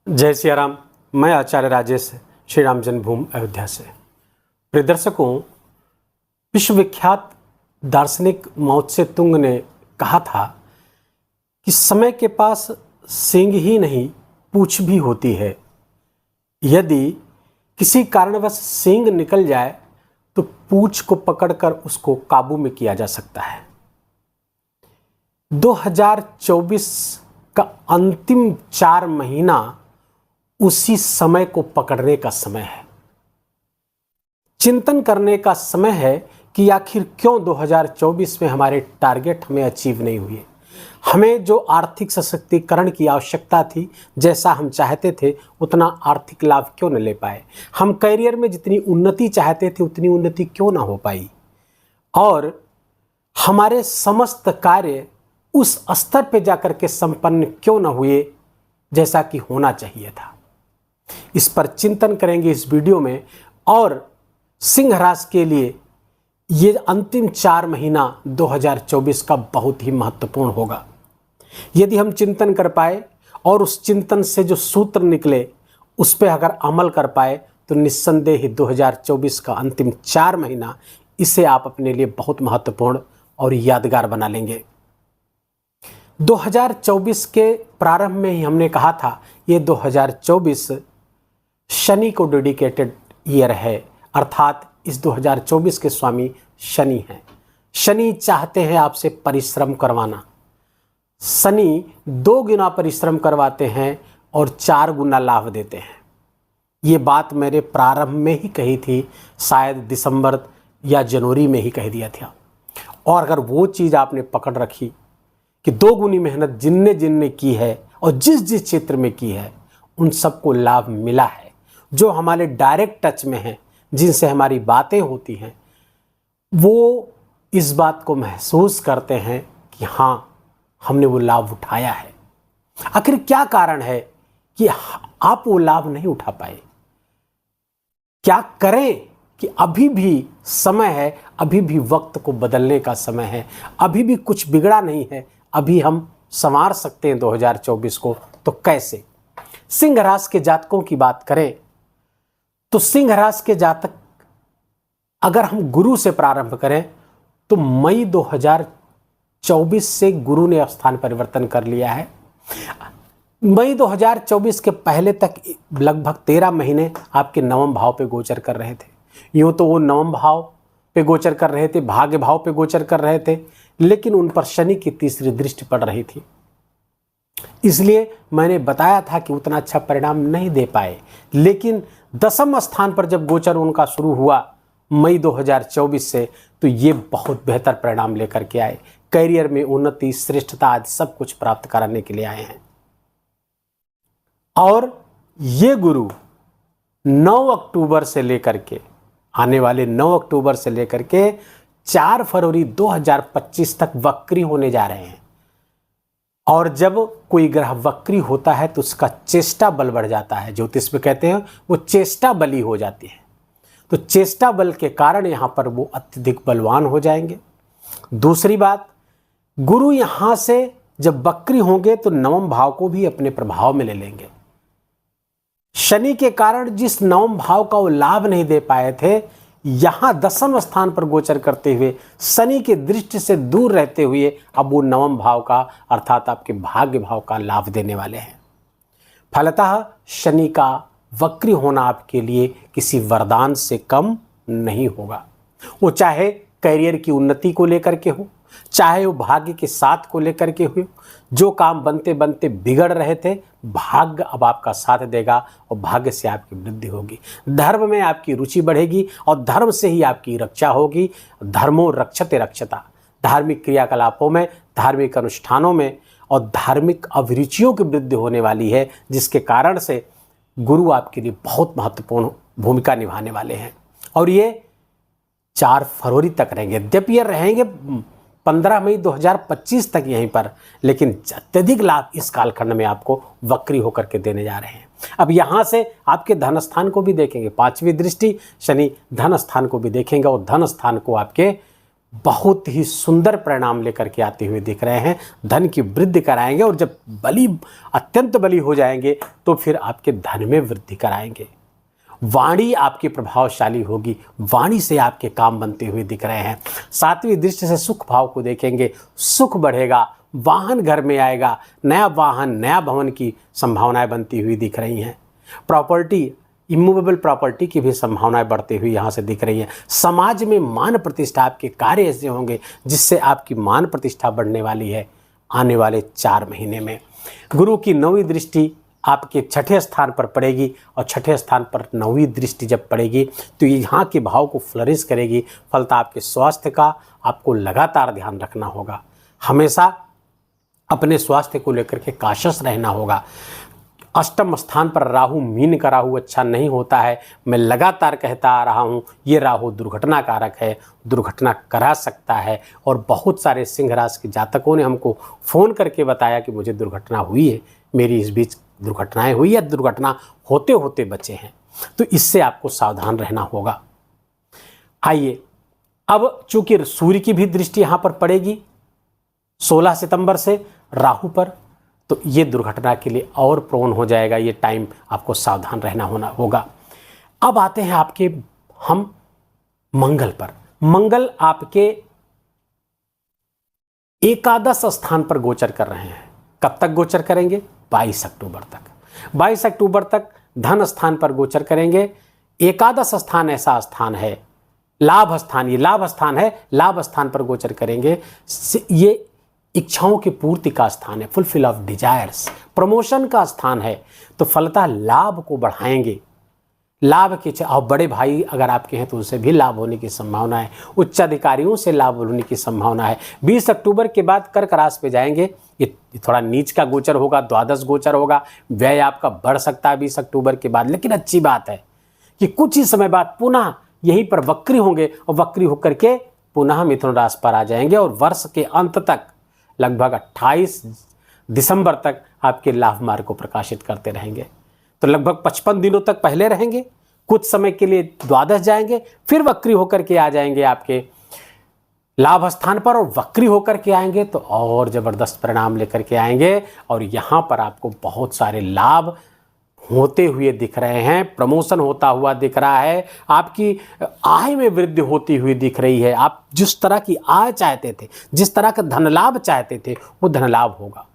जय सिया राम। मैं आचार्य राजेश श्री राम जन्मभूमि अयोध्या से। प्रिय दर्शकों, विश्वविख्यात दार्शनिक माओ त्से तुंग ने कहा था कि समय के पास सींग ही नहीं पूंछ भी होती है। यदि किसी कारणवश सींग निकल जाए तो पूंछ को पकड़कर उसको काबू में किया जा सकता है। 2024 का अंतिम 4 महीना उसी समय को पकड़ने का समय है। चिंतन करने का समय है कि आखिर क्यों 2024 में हमारे टारगेट हमें अचीव नहीं हुए। हमें जो आर्थिक सशक्तिकरण की आवश्यकता थी, जैसा हम चाहते थे उतना आर्थिक लाभ क्यों न ले पाए। हम करियर में जितनी उन्नति चाहते थे उतनी उन्नति क्यों ना हो पाई, और हमारे समस्त कार्य उस स्तर पे जाकर के संपन्न क्यों न हुए जैसा कि होना चाहिए था। इस पर चिंतन करेंगे इस वीडियो में। और सिंह राशि के लिए ये अंतिम 4 महीना 2024 का बहुत ही महत्वपूर्ण होगा। यदि हम चिंतन कर पाए और उस चिंतन से जो सूत्र निकले उस पर अगर अमल कर पाए तो निस्संदेह ही 2024 का अंतिम 4 महीना इसे आप अपने लिए बहुत महत्वपूर्ण और यादगार बना लेंगे। 2024 के प्रारंभ में ही हमने कहा था ये 2024 शनि को डेडिकेटेड ईयर है, अर्थात इस 2024 के स्वामी शनि हैं। शनि चाहते हैं आपसे परिश्रम करवाना। शनि 2 गुना परिश्रम करवाते हैं और 4 गुना लाभ देते हैं। ये बात मैंने प्रारंभ में ही कही थी, शायद दिसंबर या जनवरी में ही कह दिया था। और अगर वो चीज़ आपने पकड़ रखी कि 2 गुनी मेहनत जिनने जिनने की है और जिस जिस क्षेत्र में की है उन सबको लाभ मिला है। जो हमारे डायरेक्ट टच में हैं, जिनसे हमारी बातें होती हैं, वो इस बात को महसूस करते हैं कि हाँ, हमने वो लाभ उठाया है। आखिर क्या कारण है कि आप वो लाभ नहीं उठा पाए? क्या करें कि अभी भी समय है, अभी भी वक्त को बदलने का समय है, अभी भी कुछ बिगड़ा नहीं है, अभी हम संवार सकते हैं 2024 को। तो कैसे? सिंह राशि के जातकों की बात करें तो सिंह राशि के जातक, अगर हम गुरु से प्रारंभ करें तो मई 2024 से गुरु ने स्थान परिवर्तन कर लिया है। मई 2024 के पहले तक लगभग 13 महीने आपके नवम भाव पे गोचर कर रहे थे। यूँ तो वो नवम भाव पे गोचर कर रहे थे, भाग्य भाव पे गोचर कर रहे थे, लेकिन उन पर शनि की तीसरी दृष्टि पड़ रही थी। इसलिए मैंने बताया था कि उतना अच्छा परिणाम नहीं दे पाए। लेकिन 10वें स्थान पर जब गोचर उनका शुरू हुआ मई 2024 से, तो ये बहुत बेहतर परिणाम लेकर के आए। करियर में उन्नति, श्रेष्ठता आदि सब कुछ प्राप्त कराने के लिए आए हैं। और ये गुरु 9 अक्टूबर से लेकर के, आने वाले 9 अक्टूबर से लेकर के 4 फरवरी 2025 तक वक्री होने जा रहे हैं। और जब कोई ग्रह वक्री होता है तो उसका चेष्टा बल बढ़ जाता है। ज्योतिष में कहते हैं वो चेष्टा बली हो जाती है। तो चेष्टा बल के कारण यहाँ पर वो अत्यधिक बलवान हो जाएंगे। दूसरी बात, गुरु यहाँ से जब वक्री होंगे तो नवम भाव को भी अपने प्रभाव में ले लेंगे। शनि के कारण जिस नवम भाव का वो लाभ नहीं दे पाए थे, यहाँ 10वें स्थान पर गोचर करते हुए शनि के दृष्टि से दूर रहते हुए अब वो नवम भाव का, अर्थात आपके भाग्य भाव का लाभ देने वाले हैं। फलतः शनि का वक्री होना आपके लिए किसी वरदान से कम नहीं होगा। वो चाहे करियर की उन्नति को लेकर के हो, चाहे वो भाग्य के साथ को लेकर के हो। जो काम बनते बनते बिगड़ रहे थे, भाग्य अब आपका साथ देगा और भाग्य से आपकी वृद्धि होगी। धर्म में आपकी रुचि बढ़ेगी और धर्म से ही आपकी रक्षा होगी। धर्मो रक्षते रक्षता। धार्मिक क्रियाकलापों में, धार्मिक अनुष्ठानों में और धार्मिक अभिरुचियों की वृद्धि होने वाली है, जिसके कारण से गुरु आपके लिए बहुत महत्वपूर्ण भूमिका निभाने वाले हैं। और ये 4 फरवरी तक रहेंगे। यद्यपि ये रहेंगे 15 मई 2025 तक यहीं पर, लेकिन अत्यधिक लाभ इस कालखंड में आपको वक्री होकर के देने जा रहे हैं। अब यहाँ से आपके धन स्थान को भी देखेंगे। 5वीं दृष्टि शनि धन स्थान को भी देखेंगे और धन स्थान को आपके बहुत ही सुंदर परिणाम लेकर के आते हुए दिख रहे हैं। धन की वृद्धि कराएंगे और जब बली अत्यंत बली हो जाएंगे तो फिर आपके धन में वृद्धि कराएंगे। वाणी आपकी प्रभावशाली होगी, वाणी से आपके काम बनते हुए दिख रहे हैं। सातवीं दृष्टि से सुख भाव को देखेंगे, सुख बढ़ेगा, वाहन घर में आएगा, नया वाहन नया भवन की संभावनाएं बनती हुई दिख रही हैं। प्रॉपर्टी, इमूवेबल प्रॉपर्टी की भी संभावनाएं बढ़ती हुई यहाँ से दिख रही हैं। समाज में मान प्रतिष्ठा, आपके कार्य ऐसे होंगे जिससे आपकी मान प्रतिष्ठा बढ़ने वाली है आने वाले 4 महीने में। गुरु की 9वीं दृष्टि आपके 6ठे स्थान पर पड़ेगी और 6ठे स्थान पर 9वीं दृष्टि जब पड़ेगी तो यहाँ के भाव को फ्लरिश करेगी। फलता आपके स्वास्थ्य का आपको लगातार ध्यान रखना होगा। हमेशा अपने स्वास्थ्य को लेकर के काशस रहना होगा। अष्टम स्थान पर राहु, मीन का राहु अच्छा नहीं होता है। मैं लगातार कहता आ रहा हूँ, ये राहु दुर्घटना कारक है, दुर्घटना करा सकता है। और बहुत सारे सिंह राशि के जातकों ने हमको फ़ोन करके बताया कि मुझे दुर्घटना हुई है, मेरी इस बीच दुर्घटनाएं हुई या दुर्घटना होते होते बचे हैं। तो इससे आपको सावधान रहना होगा। आइए, अब चूंकि सूर्य की भी दृष्टि यहाँ पर पड़ेगी 16 सितंबर से राहु पर, तो ये दुर्घटना के लिए और प्रोन हो जाएगा। ये टाइम आपको सावधान रहना होगा। अब आते हैं आपके हम मंगल पर। मंगल आपके एकादश स्थान पर गोचर कर रहे हैं। कब तक गोचर करेंगे? 22 अक्टूबर तक। 22 अक्टूबर तक धन स्थान पर गोचर करेंगे। एकादश स्थान ऐसा स्थान है, लाभ स्थान, ये लाभ स्थान है, लाभ स्थान पर गोचर करेंगे। ये इच्छाओं की पूर्ति का स्थान है, फुलफिल ऑफ डिजायर्स, प्रमोशन का स्थान है। तो फलतः लाभ को बढ़ाएंगे। लाभ के और बड़े भाई अगर आपके हैं तो उनसे भी लाभ होने की संभावना है। उच्च अधिकारियों से लाभ होने की संभावना है। 20 अक्टूबर के बाद कर्क राशि पे जाएंगे। ये थोड़ा नीच का गोचर होगा, द्वादश गोचर होगा, व्यय आपका बढ़ सकता है 20 अक्टूबर के बाद। लेकिन अच्छी बात है कि कुछ ही समय बाद पुनः यहीं पर वक्री होंगे और वक्री होकर के पुनः मिथुन राशि पर आ जाएंगे और वर्ष के अंत तक लगभग 28 दिसंबर तक आपके लाभ मार्ग को प्रकाशित करते रहेंगे। तो लगभग 55 दिनों तक पहले रहेंगे, कुछ समय के लिए द्वादश जाएंगे, फिर वक्री होकर के आ जाएंगे आपके लाभ स्थान पर और वक्री होकर के आएंगे तो और ज़बरदस्त परिणाम लेकर के आएंगे। और यहाँ पर आपको बहुत सारे लाभ होते हुए दिख रहे हैं, प्रमोशन होता हुआ दिख रहा है, आपकी आय में वृद्धि होती हुई दिख रही है। आप जिस तरह की आय चाहते थे, जिस तरह का धन लाभ चाहते थे, वो धन लाभ होगा।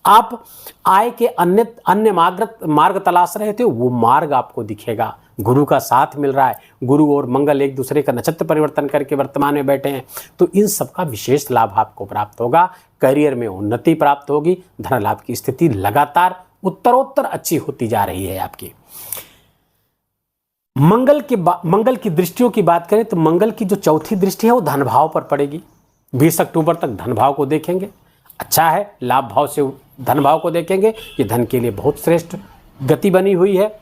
आप आय के अन्य मार्ग तलाश रहे थे, वो मार्ग आपको दिखेगा। गुरु का साथ मिल रहा है, गुरु और मंगल एक दूसरे का नक्षत्र परिवर्तन करके वर्तमान में बैठे हैं, तो इन सब का विशेष लाभ आपको प्राप्त होगा। करियर में उन्नति प्राप्त होगी। धन लाभ की स्थिति लगातार उत्तरोत्तर अच्छी होती जा रही है आपकी। मंगल की दृष्टियों की बात करें तो मंगल की जो चौथी दृष्टि है वो धन भाव पर पड़ेगी। 20 अक्टूबर तक धन भाव को देखेंगे, अच्छा है। लाभ भाव से धन भाव को देखेंगे, ये धन के लिए बहुत श्रेष्ठ गति बनी हुई है।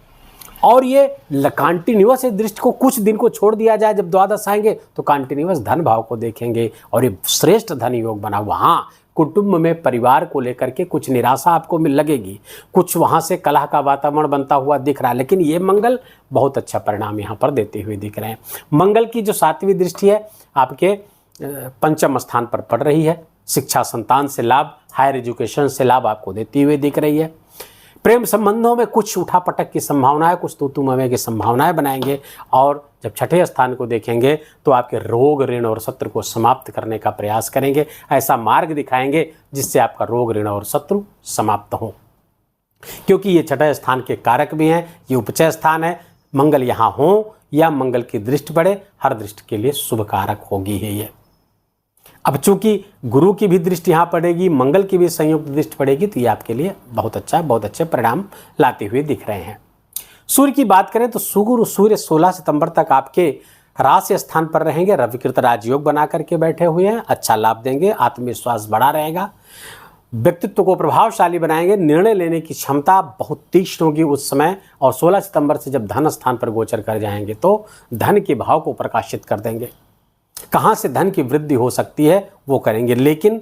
और ये कंटिन्यूअस इस दृष्टि को कुछ दिन को छोड़ दिया जाए, जब द्वादश आएंगे तो कंटिन्यूअस धन भाव को देखेंगे और ये श्रेष्ठ धन योग बना हुआ। हाँ, कुटुंब में परिवार को लेकर के कुछ निराशा आपको लगेगी, कुछ वहाँ से कलह का वातावरण बनता हुआ दिख रहा है, लेकिन ये मंगल बहुत अच्छा परिणाम यहाँ पर देते हुए दिख रहे हैं। मंगल की जो 7वीं दृष्टि है आपके पंचम स्थान पर पड़ रही है। शिक्षा, संतान से लाभ, हायर एजुकेशन से लाभ आपको देती हुई दिख रही है। प्रेम संबंधों में कुछ उठापटक की संभावना है, कुछ तूतू मवे की संभावनाएं बनाएंगे। और जब 6ठे स्थान को देखेंगे तो आपके रोग, ऋण और शत्रु को समाप्त करने का प्रयास करेंगे। ऐसा मार्ग दिखाएंगे जिससे आपका रोग, ऋण और शत्रु समाप्त हो, क्योंकि ये 6ठे स्थान के कारक भी हैं। ये उपचय स्थान है। मंगल यहाँ हो या मंगल की दृष्टि पड़े, हर दृष्टि के लिए शुभ कारक होगी है ये। अब चूंकि गुरु की भी दृष्टि यहाँ पड़ेगी, मंगल की भी संयुक्त दृष्टि पड़ेगी, तो ये आपके लिए बहुत अच्छे परिणाम लाते हुए दिख रहे हैं। सूर्य की बात करें तो सूर्य 16 सितंबर तक आपके राशि स्थान पर रहेंगे। रविकृत राजयोग बना करके बैठे हुए हैं, अच्छा लाभ देंगे, आत्मविश्वास बढ़ा रहेगा, व्यक्तित्व को प्रभावशाली बनाएंगे, निर्णय लेने की क्षमता बहुत तीक्ष्ण होगी उस समय। और 16 सितंबर से जब धन स्थान पर गोचर कर जाएंगे तो धन के भाव को प्रकाशित कर देंगे। कहाँ से धन की वृद्धि हो सकती है वो करेंगे, लेकिन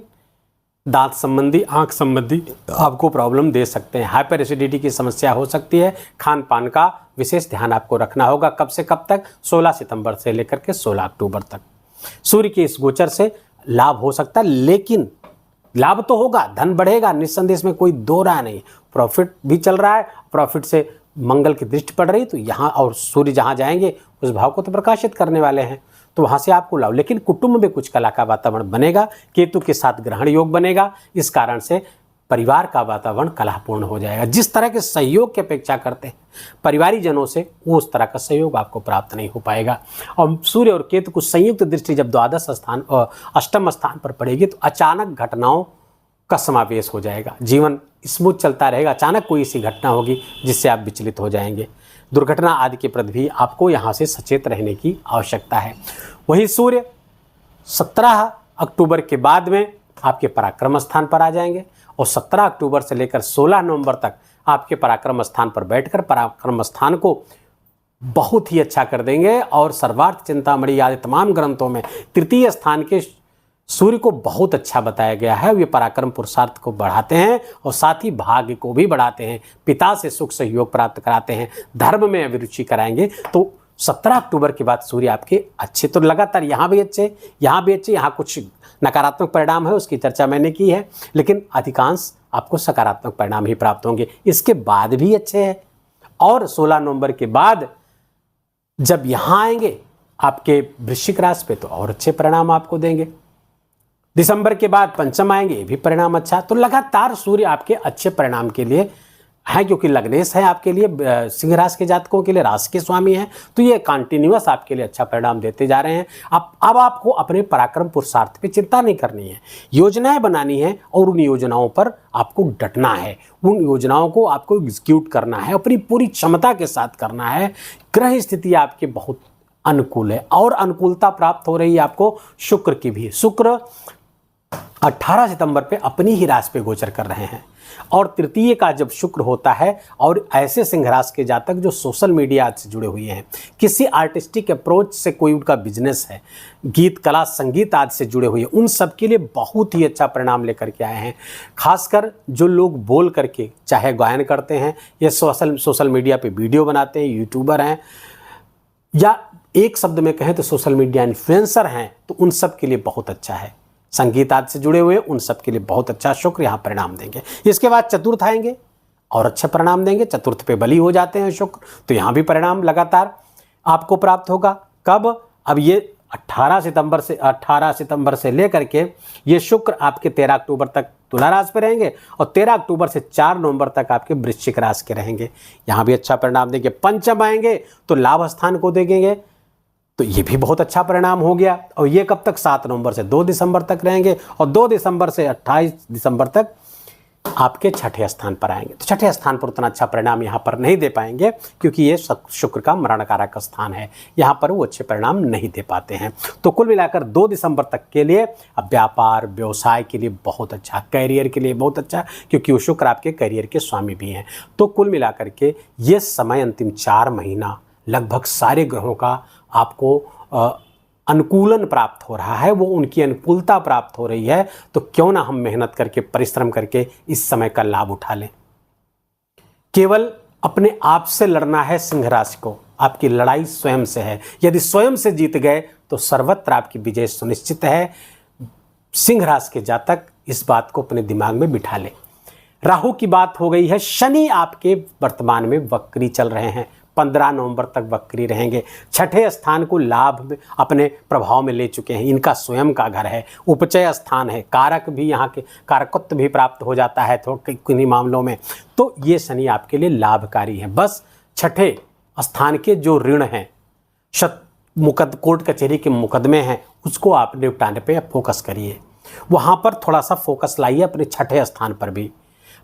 दांत संबंधी, आंख संबंधी आपको प्रॉब्लम दे सकते हैं। हाइपर एसिडिटी की समस्या हो सकती है। खान पान का विशेष ध्यान आपको रखना होगा। कब से कब तक? 16 सितंबर से लेकर के 16 अक्टूबर तक। सूर्य के इस गोचर से लाभ हो सकता है, लेकिन लाभ तो होगा, धन बढ़ेगा निस्संदेह, इसमें कोई दो राय नहीं। प्रॉफिट भी चल रहा है, प्रॉफिट से मंगल की दृष्टि पड़ रही, तो यहाँ और सूर्य जहाँ जाएंगे उस भाव को तो प्रकाशित करने वाले हैं, तो वहाँ से आपको लाभ। लेकिन कुटुंब में कुछ कला का वातावरण बनेगा, केतु के साथ ग्रहण योग बनेगा, इस कारण से परिवार का वातावरण कलहपूर्ण हो जाएगा। जिस तरह के सहयोग की अपेक्षा करते हैं परिवारी जनों से, वो उस तरह का सहयोग आपको प्राप्त नहीं हो पाएगा। और सूर्य और केतु को संयुक्त दृष्टि जब द्वादश स्थान और अष्टम स्थान पर पड़ेगी तो अचानक घटनाओं का समावेश हो जाएगा, जीवन स्मूथ चलता रहेगा, अचानक कोई ऐसी घटना होगी जिससे आप विचलित हो जाएंगे। दुर्घटना आदि के प्रति भी आपको यहाँ से सचेत रहने की आवश्यकता है। वही सूर्य 17 अक्टूबर के बाद में आपके पराक्रम स्थान पर आ जाएंगे और 17 अक्टूबर से लेकर 16 नवंबर तक आपके पराक्रम स्थान पर बैठकर पराक्रम स्थान को बहुत ही अच्छा कर देंगे। और सर्वार्थ चिंतामणि आदि तमाम ग्रंथों में तृतीय स्थान के सूर्य को बहुत अच्छा बताया गया है। वे पराक्रम पुरुषार्थ को बढ़ाते हैं और साथ ही भाग्य को भी बढ़ाते हैं, पिता से सुख सहयोग प्राप्त कराते हैं, धर्म में अभिरुचि कराएंगे। तो 17 अक्टूबर के बाद सूर्य आपके अच्छे, तो लगातार यहाँ भी अच्छे, यहाँ भी अच्छे, यहाँ कुछ नकारात्मक परिणाम है उसकी चर्चा मैंने की है, लेकिन अधिकांश आपको सकारात्मक परिणाम ही प्राप्त होंगे। इसके बाद भी अच्छे हैं। और 16 नवंबर के बाद जब यहाँ आएंगे आपके वृश्चिक राशि पे तो और अच्छे परिणाम आपको देंगे। दिसंबर के बाद पंचम आएंगे, ये भी परिणाम अच्छा। तो लगातार सूर्य आपके अच्छे परिणाम के लिए है, क्योंकि लग्नेश है आपके लिए, सिंह राशि के जातकों के लिए राशि के स्वामी हैं, तो ये कंटिन्यूअस आपके लिए अच्छा परिणाम देते जा रहे हैं। अब आपको अपने पराक्रम पुरुषार्थ पे चिंता नहीं करनी है, योजनाएं बनानी है और उन योजनाओं पर आपको डटना है, उन योजनाओं को आपको एग्जीक्यूट करना है, अपनी पूरी क्षमता के साथ करना है। ग्रह स्थिति आपके बहुत अनुकूल है और अनुकूलता प्राप्त हो रही है आपको शुक्र की भी। शुक्र 18 सितंबर पे अपनी ही राशि पे गोचर कर रहे हैं और तृतीय का जब शुक्र होता है और ऐसे सिंह राशि के जातक जो सोशल मीडिया से जुड़े हुए हैं, किसी आर्टिस्टिक अप्रोच से कोई उनका बिजनेस है, गीत कला संगीत आदि से जुड़े हुए हैं, उन सब के लिए बहुत ही अच्छा परिणाम लेकर के आए हैं। खासकर जो लोग बोल करके चाहे गायन करते हैं या सोशल मीडिया पे वीडियो बनाते हैं, यूट्यूबर हैं, या एक शब्द में कहें तो सोशल मीडिया इन्फ्लुएंसर हैं, तो उन सब के लिए बहुत अच्छा है। संगीत आदि से जुड़े हुए उन सब के लिए बहुत अच्छा शुक्र यहाँ परिणाम देंगे। इसके बाद चतुर्थ आएंगे और अच्छे परिणाम देंगे। चतुर्थ पे बली हो जाते हैं शुक्र, तो यहाँ भी परिणाम लगातार आपको प्राप्त होगा। कब? अब ये 18 सितंबर से लेकर के ये शुक्र आपके 13 अक्टूबर तक तुला राशि पे रहेंगे और 13 अक्टूबर से 4 नवंबर तक आपके वृश्चिक राशि के रहेंगे। यहाँ भी अच्छा परिणाम देंगे। पंचम आएंगे तो लाभ स्थान को देंगे, तो ये भी बहुत अच्छा परिणाम हो गया। और ये कब तक? 7 नवंबर से 2 दिसंबर तक रहेंगे और 2 दिसंबर से 28 दिसंबर तक आपके छठे स्थान पर आएंगे। तो छठे स्थान पर उतना अच्छा परिणाम यहाँ पर नहीं दे पाएंगे क्योंकि ये शुक्र का मरणकारक स्थान है, यहाँ पर वो अच्छे परिणाम नहीं दे पाते हैं। तो कुल मिलाकर 2 दिसंबर तक के लिए अब व्यापार व्यवसाय के लिए बहुत अच्छा, कैरियर के लिए बहुत अच्छा, क्योंकि वो शुक्र आपके कैरियर के स्वामी भी हैं। तो कुल मिलाकर के ये समय अंतिम 4 महीना लगभग सारे ग्रहों का आपको अनुकूलन प्राप्त हो रहा है, वो उनकी अनुकूलता प्राप्त हो रही है। तो क्यों ना हम मेहनत करके परिश्रम करके इस समय का लाभ उठा लें। केवल अपने आप से लड़ना है सिंह राशि को, आपकी लड़ाई स्वयं से है। यदि स्वयं से जीत गए तो सर्वत्र आपकी विजय सुनिश्चित है। सिंह राशि के जातक इस बात को अपने दिमाग में बिठा लें। राहु की बात हो गई है। शनि आपके वर्तमान में वक्री चल रहे हैं, 15 नवंबर तक वक्री रहेंगे। छठे स्थान को लाभ में अपने प्रभाव में ले चुके हैं, इनका स्वयं का घर है, उपचय स्थान है, कारक भी यहाँ के कारकत्व भी प्राप्त हो जाता है थोड़े किन्हीं मामलों में। तो ये शनि आपके लिए लाभकारी है। बस छठे स्थान के जो ऋण हैं, कोर्ट कचहरी के मुकदमे हैं, उसको आप निपटाने पे फोकस करिए, वहाँ पर थोड़ा सा फोकस लाइए अपने छठे स्थान पर भी।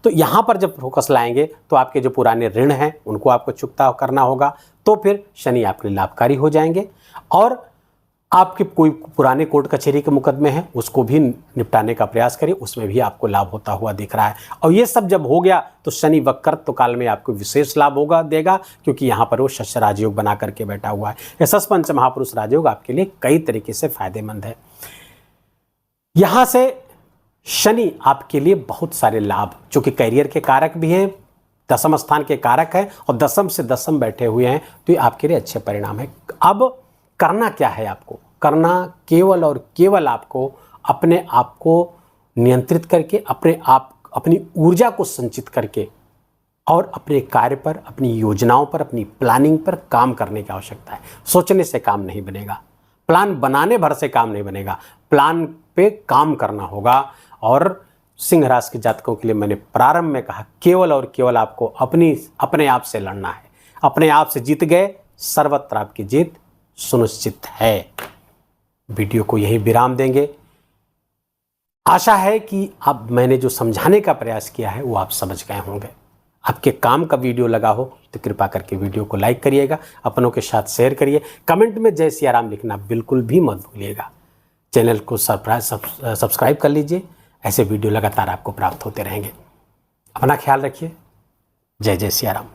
तो यहाँ पर जब फोकस लाएंगे तो आपके जो पुराने ऋण हैं उनको आपको चुकता करना होगा, तो फिर शनि आपके लिए लाभकारी हो जाएंगे। और आपके कोई पुराने कोर्ट कचहरी के मुकदमे हैं उसको भी निपटाने का प्रयास करिए, उसमें भी आपको लाभ होता हुआ दिख रहा है। और ये सब जब हो गया तो शनि वक्रत्व काल में आपको विशेष लाभ देगा, क्योंकि यहाँ पर वो शश राजयोग बना करके बैठा हुआ है। यह शश पंच महापुरुष राजयोग आपके लिए कई तरीके से फायदेमंद है। यहाँ से शनि आपके लिए बहुत सारे लाभ, जो कि कैरियर के कारक भी हैं, दसम स्थान के कारक हैं और दसम से दसम बैठे हुए हैं, तो ये आपके लिए अच्छे परिणाम है। अब करना क्या है आपको? करना केवल और केवल आपको अपने आप को नियंत्रित करके, अपनी ऊर्जा को संचित करके और अपने कार्य पर, अपनी योजनाओं पर, अपनी प्लानिंग पर काम करने की आवश्यकता है। सोचने से काम नहीं बनेगा, प्लान बनाने भर से काम नहीं बनेगा, प्लान पे काम करना होगा। और सिंह राशि के जातकों के लिए मैंने प्रारंभ में कहा, केवल और केवल आपको अपने आप से लड़ना है। अपने आप से जीत गए, सर्वत्र आपकी जीत सुनिश्चित है। वीडियो को यही विराम देंगे। आशा है कि अब मैंने जो समझाने का प्रयास किया है वो आप समझ गए होंगे। आपके काम का वीडियो लगा हो तो कृपा करके वीडियो को लाइक करिएगा, अपनों के साथ शेयर करिए, कमेंट में जय सिया राम लिखना बिल्कुल भी मत भूलिएगा। चैनल को सब्सक्राइब कर लीजिए, ऐसे वीडियो लगातार आपको प्राप्त होते रहेंगे। अपना ख्याल रखिए। जय जय सिया राम।